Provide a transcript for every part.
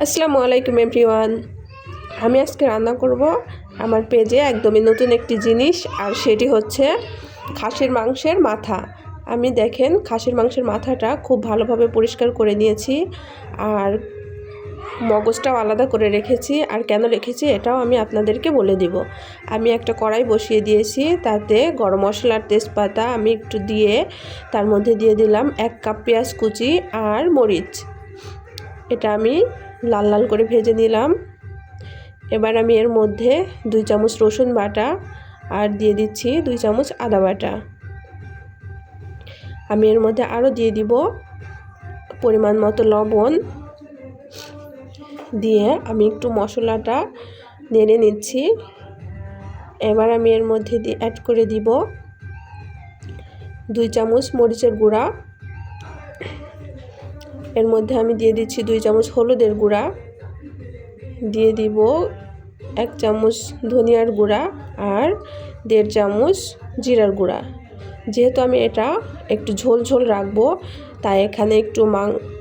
আসসালামু আলাইকুম এভরিওয়ান। আমি আজকে রান্না করব আমার পেজে একদমই নতুন একটি জিনিস, আর সেটি হচ্ছে খাসির মাংসের মাথা। আমি দেখেন খাসির মাংসের মাথাটা খুব ভালোভাবে পরিষ্কার করে নিয়েছি, আর মগজটাও আলাদা করে রেখেছি। আর কেন রেখেছি এটাও আমি আপনাদেরকে বলে দিব। আমি একটা কড়াই বসিয়ে দিয়েছি, তাতে গরম মশলার তেজপাতা আমি একটু দিয়ে তার মধ্যে দিয়ে দিলাম 1 কাপ পেঁয়াজ কুচি আর মরিচ। এটা আমি লাল লাল করে ভেজে নিলাম। এবার আমি এর মধ্যে 2 চামচ রসুন বাটা আর দিয়ে দিচ্ছি 2 চামচ আদা বাটা। আমি এর মধ্যে আরও দিয়ে দিব পরিমাণ মতো লবণ। দিয়ে আমি একটু মশলাটা নেড়ে নিচ্ছি। এবার আমি এর মধ্যে অ্যাড করে দিব 2 চামচ মরিচের গুঁড়া। এর মধ্যে আমি দিয়ে দিচ্ছি 2 চামচ হলুদের গুঁড়া, দিয়ে দিব 1 চামচ ধনিয়ার গুঁড়া আর 1.5 চামচ জিরার গুঁড়া। যেহেতু আমি এটা একটু ঝোল ঝোল রাখবো, তাই এখানে একটু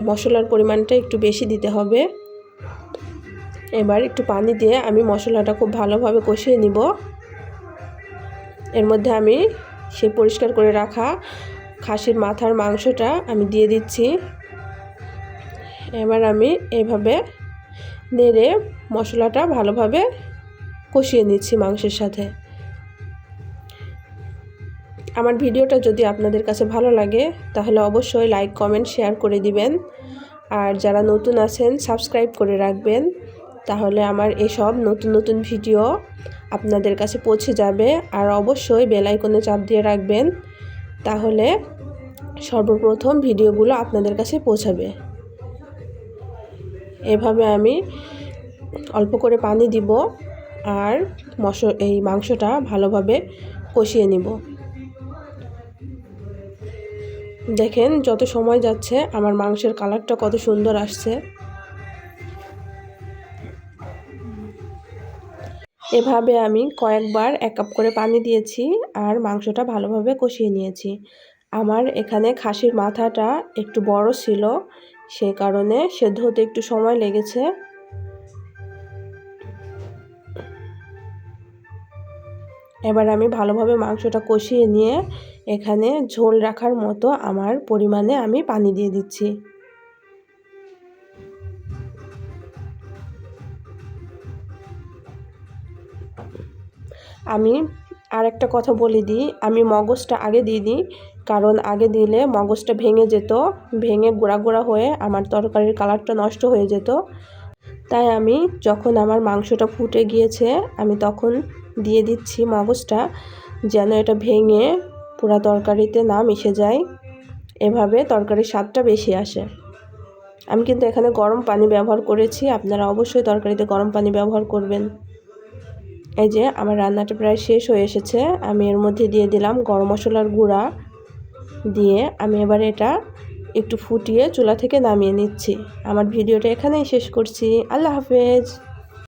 মশলার পরিমাণটা একটু বেশি দিতে হবে। এবার একটু পানি দিয়ে আমি মশলাটা খুব ভালোভাবে কষিয়ে নিব। এর মধ্যে আমি সেই পরিষ্কার করে রাখা খাসির মাথার মাংসটা আমি দিয়ে দিচ্ছি। এবার আমি এইভাবে নেড়ে মশলাটা ভালোভাবে কষিয়ে নিচ্ছি মাংসের সাথে। আমার ভিডিওটা যদি আপনাদের কাছে ভালো লাগে তাহলে অবশ্যই লাইক, কমেন্ট, শেয়ার করে দিবেন। আর যারা নতুন আছেন সাবস্ক্রাইব করে রাখবেন, তাহলে আমার এসব নতুন নতুন ভিডিও আপনাদের কাছে পৌঁছে যাবে। আর অবশ্যই বেল আইকনে চাপ দিয়ে রাখবেন, তাহলে সর্বপ্রথম ভিডিওগুলো আপনাদের কাছে পৌঁছাবে। এভাবে আমি অল্প করে পানি দিব আর এই মাংসটা ভালোভাবে কষিয়ে নিব। দেখেন যত সময় যাচ্ছে আমার মাংসের কালারটা কত সুন্দর আসছে। এভাবে আমি কয়েকবার 1 কাপ করে পানি দিয়েছি আর মাংসটা ভালোভাবে কষিয়ে নিয়েছি। আমার এখানে খাসির মাথাটা একটু বড় ছিল, সেই কারণে সেদ্ধ হতে একটু সময় লেগেছে। এবার আমি ভালোভাবে মাংসটা কষিয়ে নিয়ে এখানে ঝোল রাখার মতো আমার পরিমাণে আমি পানি দিয়ে দিচ্ছি। আমি আরেকটা কথা বলে দিই, আমি মগজটা আগে দিয়ে দিই, কারণ আগে দিলে মগজটা ভেঙে যেত, ভেঙে গুঁড়া গুঁড়া হয়ে আমার তরকারির কালারটা নষ্ট হয়ে যেত। তাই আমি যখন আমার মাংসটা ফুটে গিয়েছে আমি তখন দিয়ে দিচ্ছি মগজটা, যেন এটা ভেঙে পুরা তরকারিতে না মিশে যায়। এভাবে তরকারির স্বাদটা বেশি আসে। আমি কিন্তু এখানে গরম পানি ব্যবহার করেছি, আপনারা অবশ্যই তরকারিতে গরম পানি ব্যবহার করবেন। এই যে আমার রান্নাটা প্রায় শেষ হয়ে এসেছে। আমি এর মধ্যে দিয়ে দিলাম গরম মশলার গুঁড়া, দিয়ে আমি এবার এটা একটু ফুটিয়ে চুলা থেকে নামিয়ে নিচ্ছি। আমার ভিডিওটা এখানেই শেষ করছি। আল্লাহ হাফেজ।